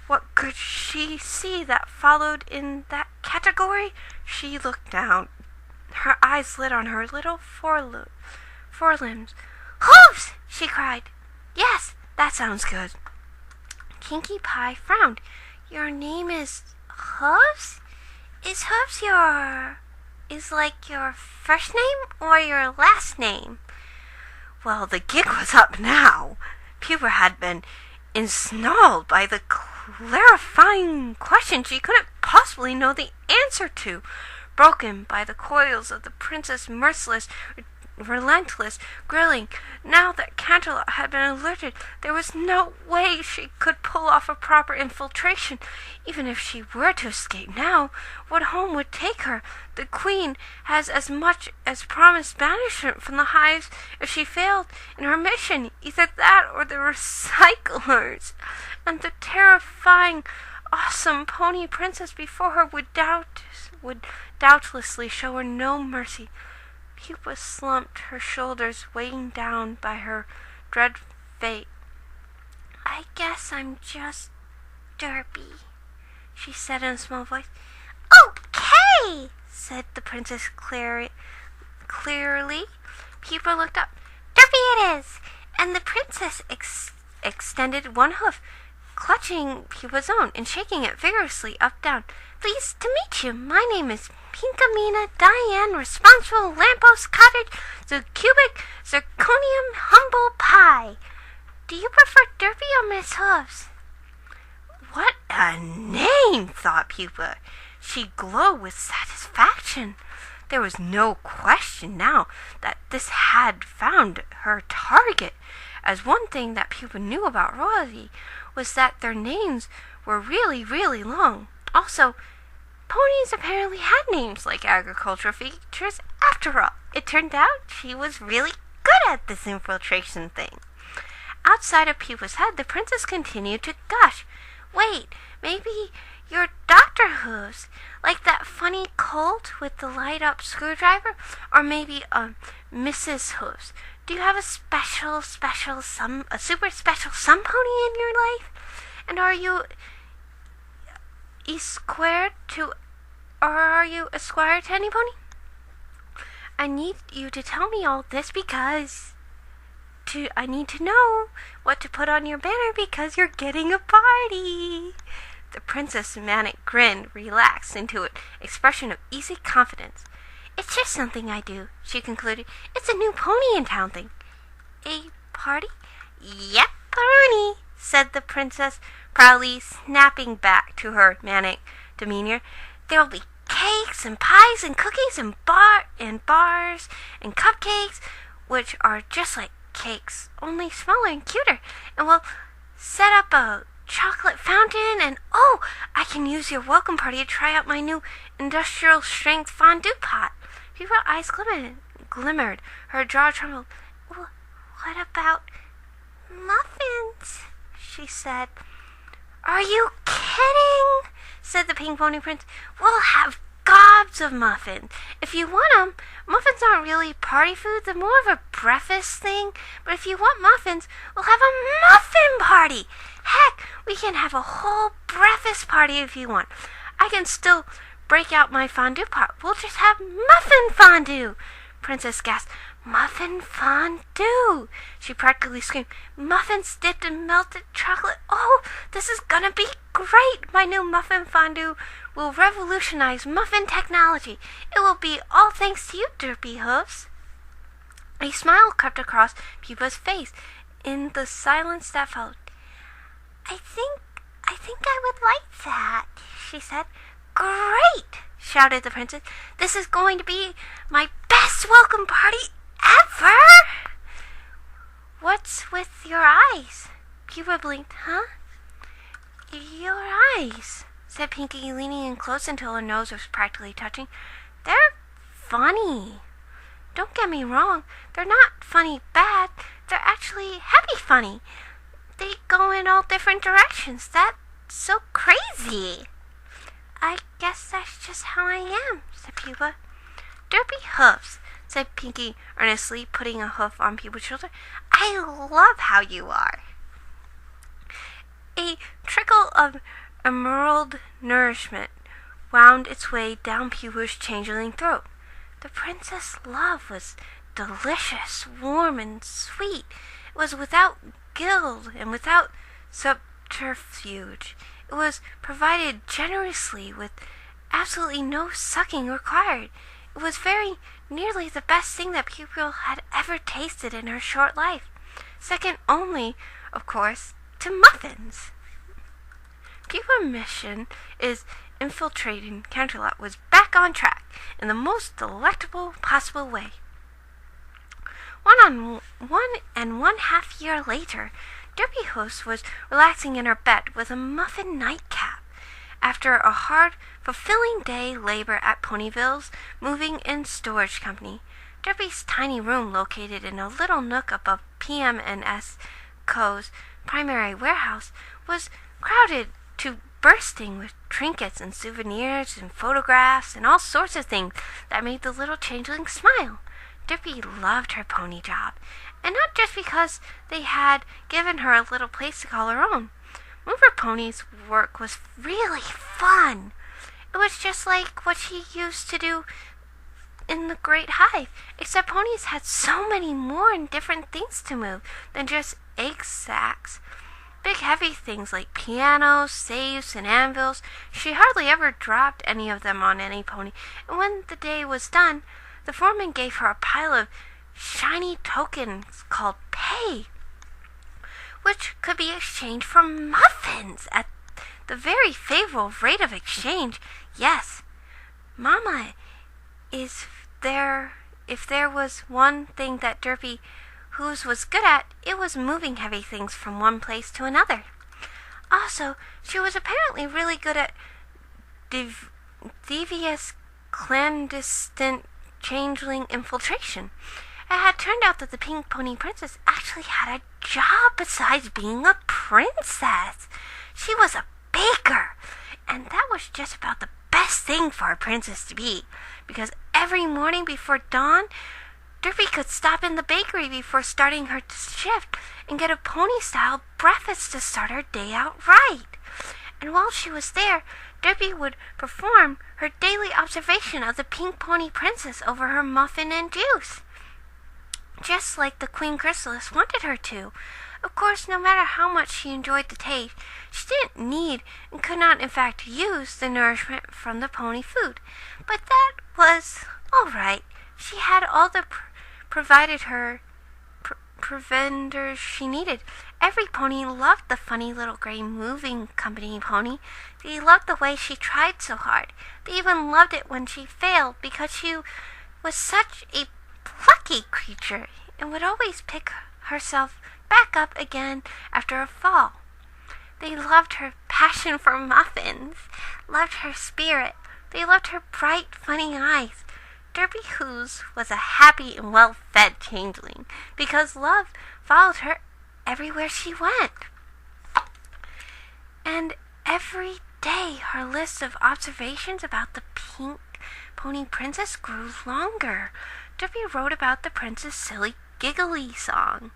Speaker 1: What could she see that followed in that category? She looked down. Her eyes lit on her little forelimbs. "Hooves!" she cried. "Yes, that sounds good." Kinkie Pie frowned. "Your name is Hooves? Is Hooves like your first name or your last name?" Well, the gig was up now. Pupa had been ensnarled by the clarifying question she couldn't possibly know the answer to, broken by the coils of the princess' merciless, relentless grilling. Now that Canterlot had been alerted, there was no way she could pull off a proper infiltration. Even if she were to escape now, what home would take her? The queen has as much as promised banishment from the hives if she failed in her mission. Either that or the recyclers. And the terrifying, awesome pony princess before her would doubtlessly show her no mercy. Pupa slumped, her shoulders weighing down by her dread fate. "I guess I'm just Derpy," she said in a small voice. "Okay," said the princess clearly. Pupa looked up.
Speaker 2: it is! And the princess extended one hoof, clutching Pupa's own and shaking it vigorously up down. Pleased to meet you. My name is Pinkamena Diane, responsible Lamppost Cottage, cubic zirconium humble pie. Do you prefer Derpy or Miss Hooves?
Speaker 1: What a name, thought Pupa. She glowed with satisfaction. There was no question now that this had found her target, as one thing that Pupa knew about royalty was that their names were really, really long. Also, ponies apparently had names like agricultural features. After all, it turned out she was really good at this infiltration thing. Outside of Pupa's head, the princess continued to gush. Wait, maybe you're Dr. Hooves, like that funny colt with the light-up screwdriver? Or maybe Mrs. Hooves. Do you have a super special sun pony in your life? And are you esquire to any pony? I need you to tell me all this because I need to know what to put on your banner because you're getting a party. The princess' manic grin relaxed into an expression of easy confidence. It's just something I do, she concluded. It's a new pony in town thing. A party? Yep, pony, said the princess, proudly snapping back to her manic demeanor. There'll be cakes and pies and cookies and bars and cupcakes, which are just like cakes, only smaller and cuter. And we'll set up a chocolate fountain, and I can use your welcome party to try out my new industrial strength fondue pot. People's eyes glimmered, her jaw trembled. What about muffins? She said. Are you kidding? Said the Pink Pony Prince. We'll have gobs of muffins. If you want them, muffins aren't really party food. They're more of a breakfast thing. But if you want muffins, we'll have a muffin party. Heck, we can have a whole breakfast party if you want. I can still break out my fondue pot. We'll just have muffin fondue. Princess gasped. Muffin fondue! She practically screamed. Muffins dipped in melted chocolate. Oh, this is gonna be great! My new muffin fondue will revolutionize muffin technology. It will be all thanks to you, Derpy Hooves. A smile crept across Pupa's face in the silence that followed. I think I would like that, she said. Great! Shouted the princess. This is going to be my best welcome party ever! What's with your eyes? Pupa blinked. Huh? Your eyes, said Pinky, leaning in close until her nose was practically touching. They're funny. Don't get me wrong. They're not funny bad. They're actually happy funny. They go in all different directions. That's so crazy. I guess that's just how I am, said Pupa. Derpy Hooves, said Pinky earnestly, putting a hoof on Pupa's shoulder. I love how you are. A trickle of emerald nourishment wound its way down Pupa's changeling throat. The princess' love was delicious, warm, and sweet. It was without gild and without subterfuge. It was provided generously with absolutely no sucking required. It was very nearly the best thing that Pupa had ever tasted in her short life, second only, of course, to muffins. Pupa's mission is infiltrating Canterlot was back on track in the most delectable possible way. 1.5 years later, Derpy Hooves was relaxing in her bed with a muffin nightcap. After a hard, fulfilling day labor at Ponyville's Moving and Storage Company, Derpy's tiny room located in a little nook above PM&S Co.'s primary warehouse was crowded to bursting with trinkets and souvenirs and photographs and all sorts of things that made the little changeling smile. Derpy loved her pony job, and not just because they had given her a little place to call her own. Mover Pony's work was really fun. It was just like what she used to do in the great hive, except ponies had so many more and different things to move than just egg sacs. Big heavy things like pianos, safes, and anvils. She hardly ever dropped any of them on any pony, and when the day was done, the foreman gave her a pile of shiny tokens called pay, which could be exchanged for muffins at the very favorable rate of exchange. Yes, Mama, if there was one thing that Derpy Whose was good at, it was moving heavy things from one place to another. Also, she was apparently really good at devious clandestine changeling infiltration. It had turned out that the Pink Pony Princess actually had a job besides being a princess. She was a baker, and that was just about the best thing for a princess to be, because every morning before dawn, Derpy could stop in the bakery before starting her shift and get a pony-style breakfast to start her day out right. And while she was there, Derpy would perform her daily observation of the Pink Pony Princess over her muffin and juice, just like the Queen Chrysalis wanted her to. Of course, no matter how much she enjoyed the taste, she didn't need and could not in fact use the nourishment from the pony food. But that was all right. She had all the provided her provenders she needed. Every pony loved the funny little gray moving company pony. They loved the way she tried so hard. They even loved it when she failed, because she was such a plucky creature and would always pick herself back up again after a fall. They loved her passion for muffins, loved her spirit. They loved her bright, funny eyes. Derpy Whose was a happy and well-fed changeling, because love followed her everywhere she went. And every day her list of observations about the Pink Pony Princess grew longer. Derpy wrote about the princess' silly giggly song,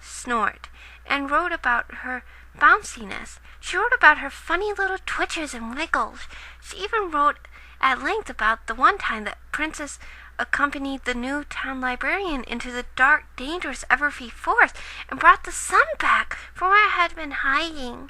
Speaker 1: snort, and wrote about her bounciness. She wrote about her funny little twitches and wiggles. She even wrote at length about the one time that Princess accompanied the new town librarian into the dark, dangerous Everfree Forest and brought the sun back from where it had been hiding,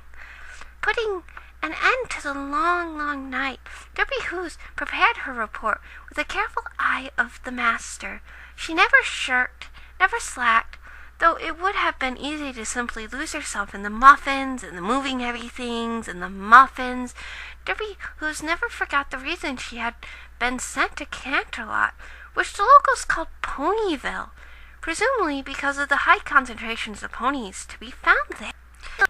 Speaker 1: putting an end to the long, long night. Derpy Whose prepared her report with the careful eye of the master. She never shirked, never slacked, though it would have been easy to simply lose herself in the muffins and the moving heavy things and the muffins. Derpy Whose never forgot the reason she had been sent to Canterlot, which the locals called Ponyville, presumably because of the high concentrations of ponies to be found there.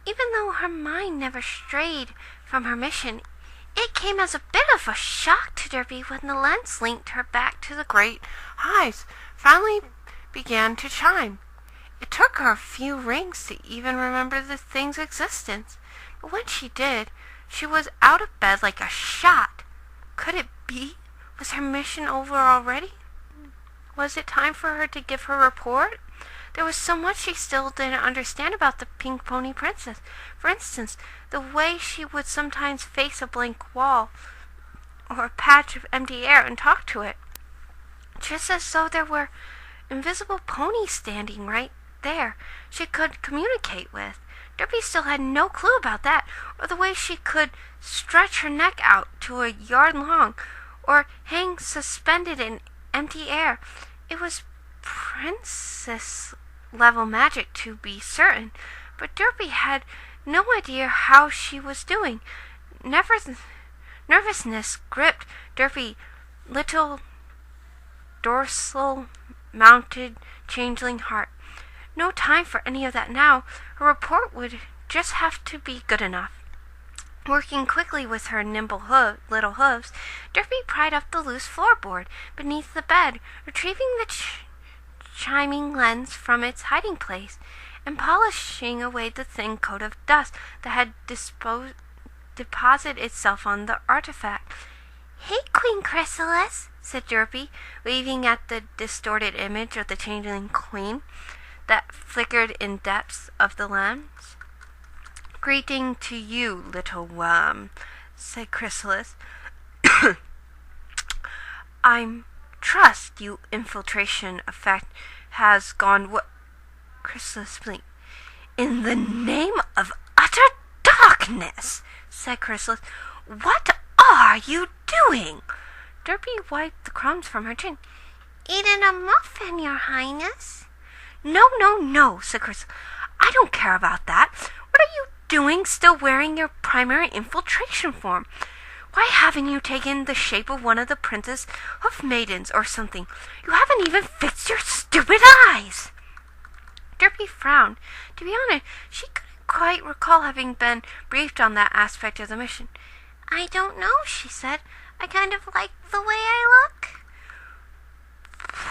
Speaker 1: Even though her mind never strayed from her mission, it came as a bit of a shock to Derpy when the lens linked her back to the great hives finally began to chime. It took her a few rings to even remember the thing's existence, but when she did, she was out of bed like a shot. Could it be? Was her mission over already? Was it time for her to give her report? There was so much she still didn't understand about the Pink Pony Princess. For instance, the way she would sometimes face a blank wall or a patch of empty air and talk to it, just as though there were invisible ponies standing right there she could communicate with. Derpy still had no clue about that, or the way she could stretch her neck out to a yard long, or hang suspended in empty air. It was princess-level magic, to be certain, but Derpy had no idea how she was doing. Nervousness gripped Derpy's little dorsal-mounted changeling heart. No time for any of that now. Her report would just have to be good enough. Working quickly with her nimble little hooves, Derpy pried up the loose floorboard beneath the bed, retrieving the chiming lens from its hiding place, and polishing away the thin coat of dust that had deposited itself on the artifact. "Hey, Queen Chrysalis," said Derpy, waving at the distorted image of the changeling queen that flickered in depths of the lens. "Greeting to you, little worm," said Chrysalis. "I'm trust you infiltration effect has gone Chrysalis blinked. In the name of utter darkness, said Chrysalis, what are you doing? Derpy wiped the crumbs from her chin.
Speaker 2: Eating a muffin, Your Highness.
Speaker 1: No, said Chrysalis. I don't care about that. What are you doing still wearing your primary infiltration form? Why haven't you taken the shape of one of the Princess Hoof Maidens or something? You haven't even fixed your stupid eyes. Derpy frowned. To be honest, she couldn't quite recall having been briefed on that aspect of the mission.
Speaker 2: I don't know, she said. I kind of like the way I look.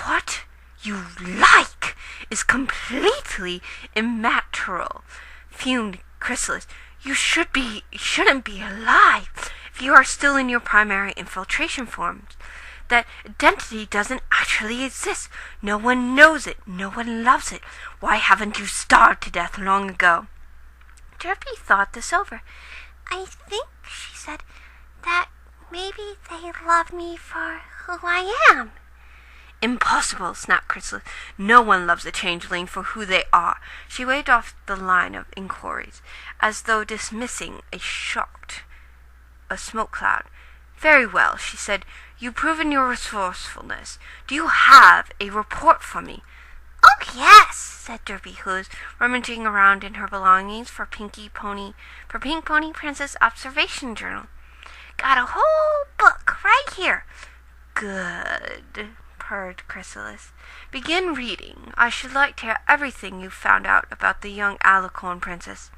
Speaker 1: What you like is completely immaterial, fumed Chrysalis. You shouldn't be alive if you are still in your primary infiltration forms. That identity doesn't actually exist. No one knows it. No one loves it. Why haven't you starved to death long ago?
Speaker 2: Derpy thought this over. I think, she said, that maybe they love me for who I am.
Speaker 1: Impossible, snapped Chrysalis. No one loves a changeling for who they are. She waved off the line of inquiries, as though dismissing a smoke cloud. Very well, she said. You've proven your resourcefulness. Do you have a report for me?
Speaker 2: Oh, yes, said Derpy, who was
Speaker 1: rummaging around in her belongings for Pink Pony Princess Observation Journal.
Speaker 2: Got a whole book right here.
Speaker 1: Good, purred Chrysalis. Begin reading. I should like to hear everything you found out about the young Alicorn Princess.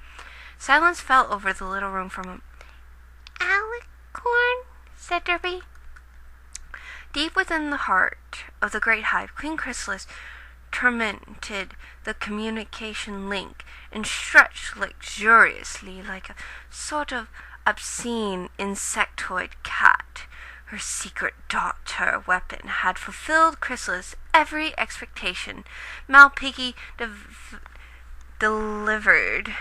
Speaker 1: Silence fell over the little room for a moment.
Speaker 2: Alicorn? Said Derpy.
Speaker 1: Deep within the heart of the great hive, Queen Chrysalis tormented the communication link and stretched luxuriously like a sort of obscene insectoid cat. Her secret daughter weapon had fulfilled Chrysalis' every expectation. Malpighi delivered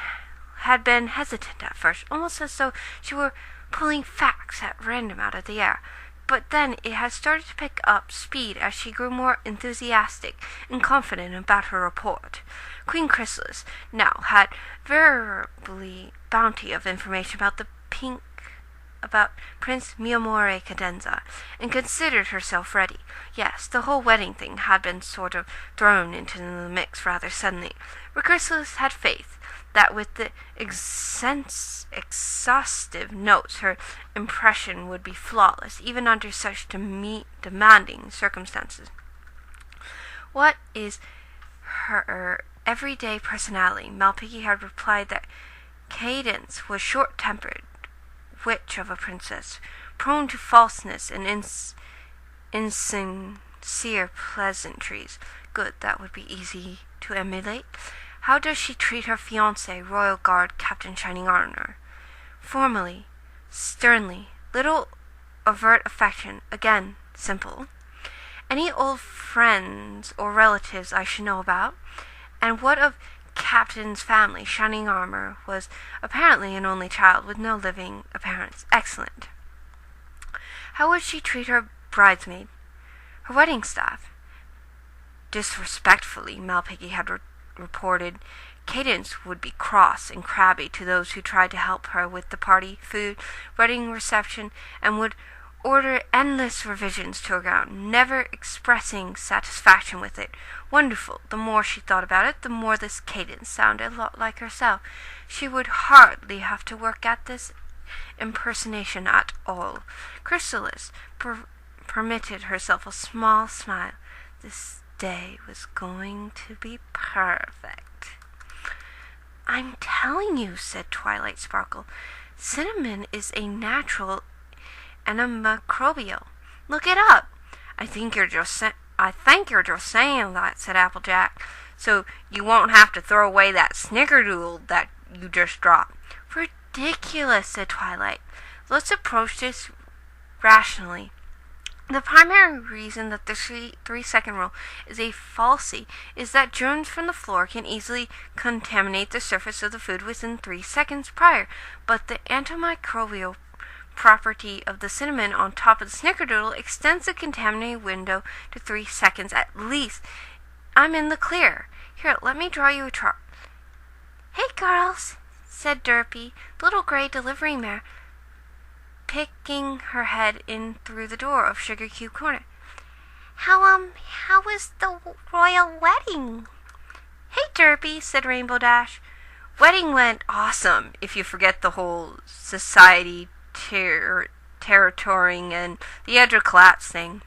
Speaker 1: had been hesitant at first, almost as though she were pulling facts at random out of the air. But then it had started to pick up speed as she grew more enthusiastic and confident about her report. Queen Chrysalis now had variably bounty of information about Prince Miamore Cadenza, and considered herself ready. Yes, the whole wedding thing had been sort of thrown into the mix rather suddenly, but Chrysalis had faith that with the exhaustive notes her impression would be flawless, even under such demanding circumstances. What is her everyday personality? Malpighi had replied that Cadence was short-tempered, witch of a princess, prone to falseness and insincere pleasantries. Good, that would be easy to emulate. How does she treat her fiancé, Royal Guard Captain Shining Armor? Formally, sternly, little overt affection, again, simple. Any old friends or relatives I should know about? And what of Captain's family? Shining Armor was apparently an only child with no living parents. Excellent. How would she treat her bridesmaid? Her wedding staff? Disrespectfully, Malpighi had reported. Cadence would be cross and crabby to those who tried to help her with the party, food, wedding reception, and would order endless revisions to her gown, never expressing satisfaction with it. Wonderful. The more she thought about it, the more this Cadence sounded a lot like herself. She would hardly have to work at this impersonation at all. Chrysalis permitted herself a small smile. This day was going to be perfect. I'm telling you, said Twilight Sparkle, cinnamon is a natural antimicrobial. Look it up. I think you're just saying that, said Applejack, so you won't have to throw away that snickerdoodle that you just dropped. Ridiculous, said Twilight. Let's approach this rationally. The primary reason that the 3-second rule is a falsie is that germs from the floor can easily contaminate the surface of the food within 3 seconds prior, but the antimicrobial property of the cinnamon on top of the snickerdoodle extends the contaminated window to 3 seconds at least. I'm in the clear. Here, let me draw you a chart.
Speaker 2: Hey, girls,
Speaker 1: said Derpy, the little gray delivery mare, picking her head in through the door of Sugar Cube Corner.
Speaker 2: How was the royal wedding?
Speaker 1: Hey, Derpy, said Rainbow Dash. Wedding went awesome, if you forget the whole society territorying and the edge of collapse thing.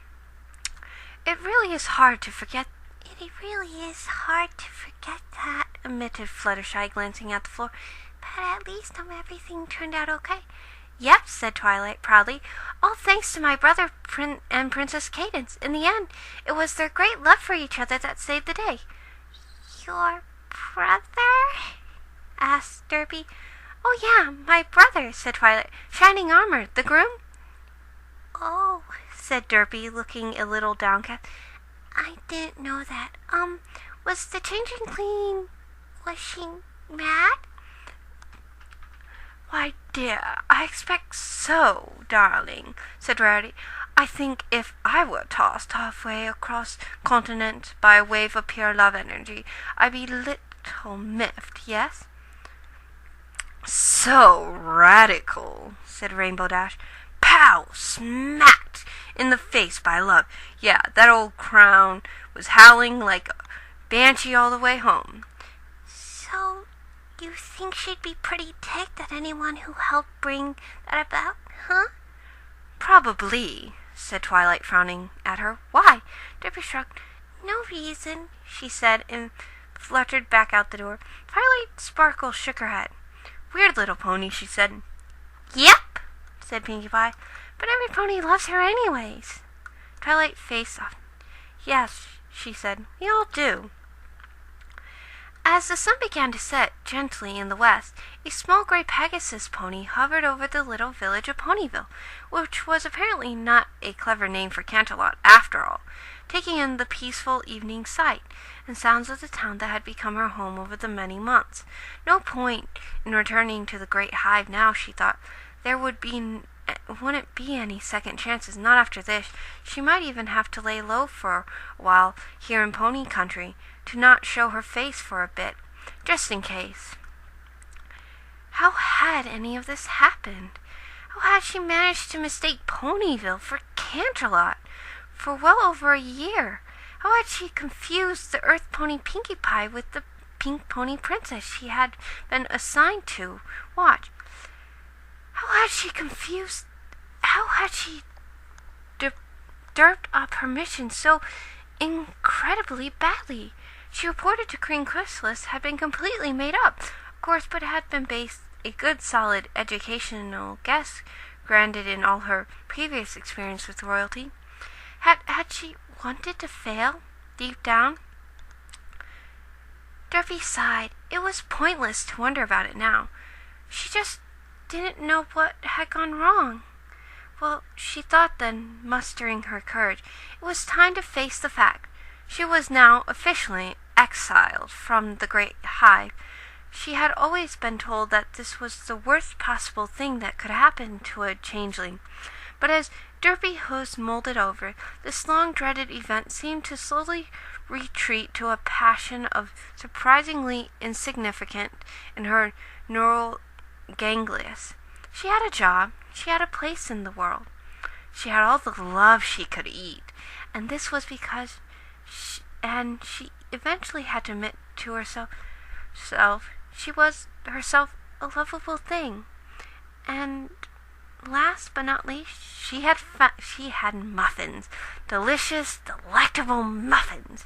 Speaker 1: It really is hard to forget that, admitted Fluttershy, glancing at the floor.
Speaker 2: But at least everything turned out okay.
Speaker 1: Yep, said Twilight proudly. All thanks to my brother and Princess Cadence. In the end, it was their great love for each other that saved the day.
Speaker 2: Your brother?
Speaker 1: asked Derpy. Oh, yeah, my brother, said Twilight. Shining Armor, the groom.
Speaker 2: Oh,
Speaker 1: said Derpy, looking a little downcast.
Speaker 2: I didn't know that. Was the Changeling Queen, was she mad?
Speaker 1: Why, dear, I expect so, darling, said Rarity. I think if I were tossed halfway across continent by a wave of pure love energy, I'd be little miffed, yes? So radical, said Rainbow Dash. Pow! Smacked in the face by love. Yeah, that old crown was howling like a banshee all the way home.
Speaker 2: So, you think she'd be pretty ticked at anyone who helped bring that about, huh?
Speaker 1: Probably, said Twilight, frowning at her. Why?
Speaker 2: Derpy shrugged. No reason, she
Speaker 1: said, and fluttered back out the door. Twilight Sparkle shook her head. Weird little pony, she said.
Speaker 2: Yep,
Speaker 1: said Pinkie Pie, but every pony loves her anyways. Twilight face softened. Yes, she said, we all do. As the sun began to set gently in the west, a small gray Pegasus pony hovered over the little village of Ponyville, which was apparently not a clever name for Canterlot after all, taking in the peaceful evening sight and sounds of the town that had become her home over the many months. No point in returning to the great hive now, she thought. There wouldn't be any second chances, not after this. She might even have to lay low for a while here in Pony Country, to not show her face for a bit, just in case. How had any of this happened? How had she managed to mistake Ponyville for Canterlot for well over a year? How had she confused the Earth Pony Pinkie Pie with the Pink Pony Princess she had been assigned to watch? How had she derped up her mission so incredibly badly? She reported to Queen Chrysalis had been completely made up, of course, but had been based a good solid educational guess granted in all her previous experience with royalty. Had she wanted to fail deep down? Derpy sighed. It was pointless to wonder about it now. She just didn't know what had gone wrong. Well, she thought then, mustering her courage, it was time to face the fact. She was now officially exiled from the great hive. She had always been told that this was the worst possible thing that could happen to a changeling. But as Derpy hooves molded over, this long-dreaded event seemed to slowly retreat to a passion of surprisingly insignificant in her neural ganglias. She had a job. She had a place in the world. She had all the love she could eat. And this was because she eventually had to admit to herself she was herself a lovable thing. And last but not least, she had muffins. Delicious, delectable muffins.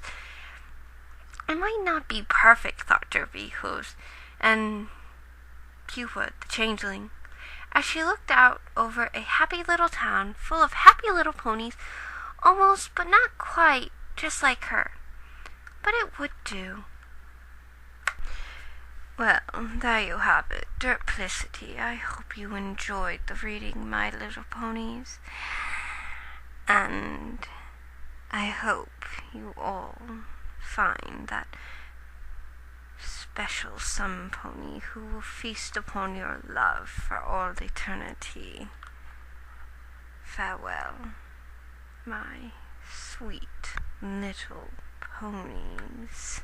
Speaker 1: It might not be perfect, thought Derpy Hooves, and Cupid, the changeling, as she looked out over a happy little town full of happy little ponies, almost but not quite just like her. But it would do. Well, there you have it, Derplicity. I hope you enjoyed the reading, my little ponies. And I hope you all find that special sun pony who will feast upon your love for all eternity. Farewell, my sweet little ponies.